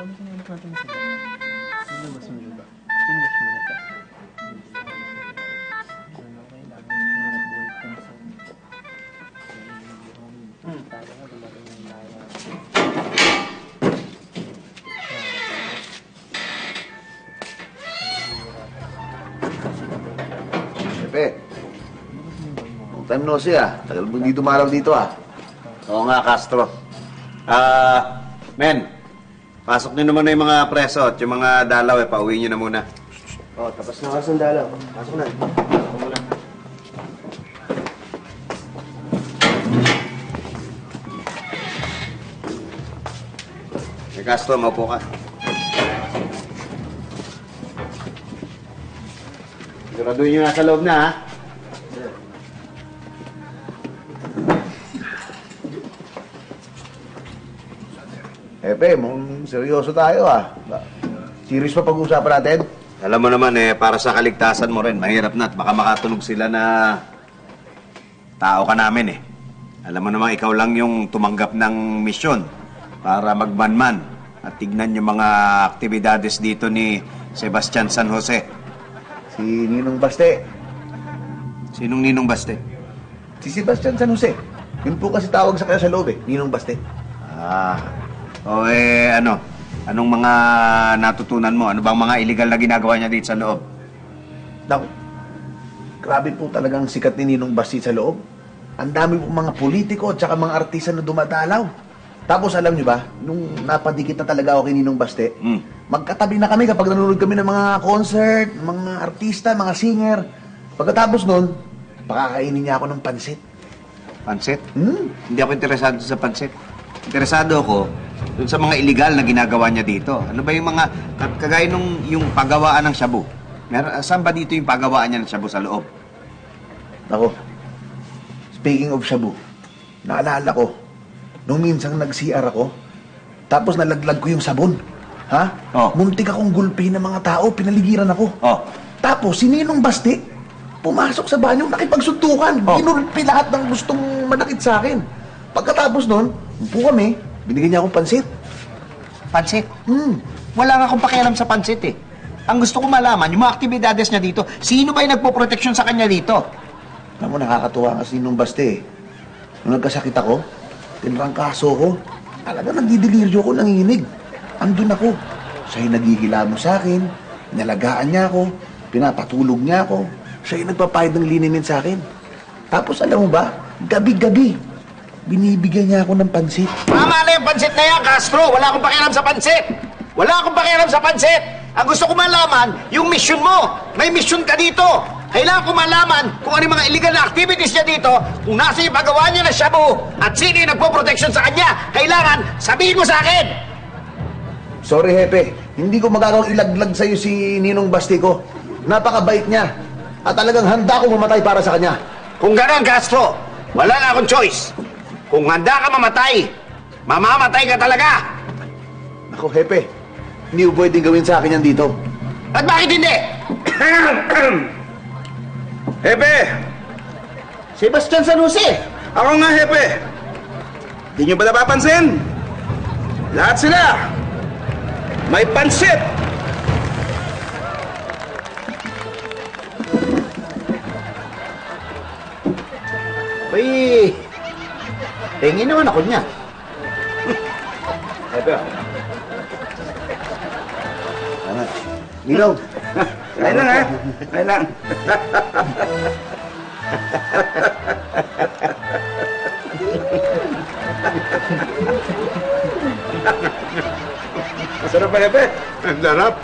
Kami sinanap natin sila. Sino mas maluba? Sino mas malita? Ano kailangan? Kailangan buhay ka sa... Tayo nga, dumating yung tayo. Pepe, long time no see ah. Tagal mo hindi dumalaw dito ah. Oo nga, Castro. Men, pasok niyo naman na yung mga preso at yung mga dalaw pauwi niyo na muna. Tapos na oras ng dalaw. Pasok na. Pasok muna. Castro, maupo ka. Siguraduhin niyo nasa loob na, ha? Pepe, mukhang seryoso tayo ah. Serious pa pag-uusapan natin? Alam mo naman para sa kaligtasan mo rin, mahirap na at baka makatunog sila na tao ka namin Alam mo naman, ikaw lang yung tumanggap ng misyon para magmanman at tignan yung mga aktibidades dito ni Sebastian San Jose. Si Ninong Baste. Sinong Ninong Baste? Si Sebastian San Jose. Yun po kasi tawag sa kanya sa loob Ninong Baste. Anong mga natutunan mo? Ano bang mga illegal na ginagawa niya dito sa loob? Naku, grabe po talagang sikat ni Ninong Baste sa loob. Ang dami po mga politiko at saka mga artista na dumadalaw. Tapos alam niyo ba, nung napadikit na talaga ako kay Ninong Baste, magkatabi na kami kapag nanonood kami ng mga concert, mga artista, mga singer. Pagkatapos nun, pakakainin niya ako ng pansit. Pansit? Hindi ako interesado sa pansit. Interesado ako dun sa mga illegal na ginagawa niya dito. Ano ba yung mga, kagaya nung yung paggawaan ng shabu? Saan ba dito yung paggawaan niya ng shabu sa loob? Ako, speaking of shabu, naalala ko, nung minsang nag-CR ako, tapos nalaglag ko yung sabon. Ha? Oh. Muntik akong gulpi ng mga tao, pinaligiran ako. Oh. Tapos, si Ninong Baste, pumasok sa banyo, nakipagsuntukan. Oh. Ginulpi lahat ng gustong manakit sa akin. Pagkatapos nun, upo kami, binigyan niya akong pansit. Pansit? Wala nga akong pakialam sa pansit Ang gusto ko malaman, yung mga aktibidades niya dito, sino ba yung nagpo-proteksyon sa kanya dito? Alam mo, nakakatuwa kasi Ninong Baste. Nung nagkasakit ako, tinrangkaso ko. Talaga nagdidiliryo ko, nanginig. Andun ako. Siya yung nagigilamo sa akin, inalagaan niya ako, pinapatulog niya ako. Siya yung nagpapahid ng liniment sa akin. Tapos alam mo ba, gabi-gabi, binibigyan niya ako ng pansit. Tama na yung pansit na yan, Castro! Wala akong pakialam sa pansit! Wala akong pakialam sa pansit! Ang gusto ko malaman, yung mission mo! May mission ka dito! Kailangan ko malaman kung ano yung mga illegal na activities niya dito, kung nasa yung paggawa niya ng shabu, at sino yung nagpo-protection sa kanya. Kailangan, sabihin mo sa akin! Sorry, Hepe. Hindi ko magagawang ilaglag sa'yo si Ninong Baste ko. Napakabait niya. At talagang handa akong mamatay para sa kanya. Kung gano'n, Castro, wala na akong choice. Kung handa ka mamatay, mamamatay ka talaga. Ako, Hepe, hindi ko pwedeng gawin sa akin yan dito. At bakit hindi? Hepe! Sebastian San Jose! Ako nga, Hepe! Di nyo ba napapansin? Lahat sila! May pansit! Uy! Tingin naman ako niya. Hepe, ano? Ninong! Kain lang, ha? Kain lang. Masarap ba, Hepe? Ang sarap.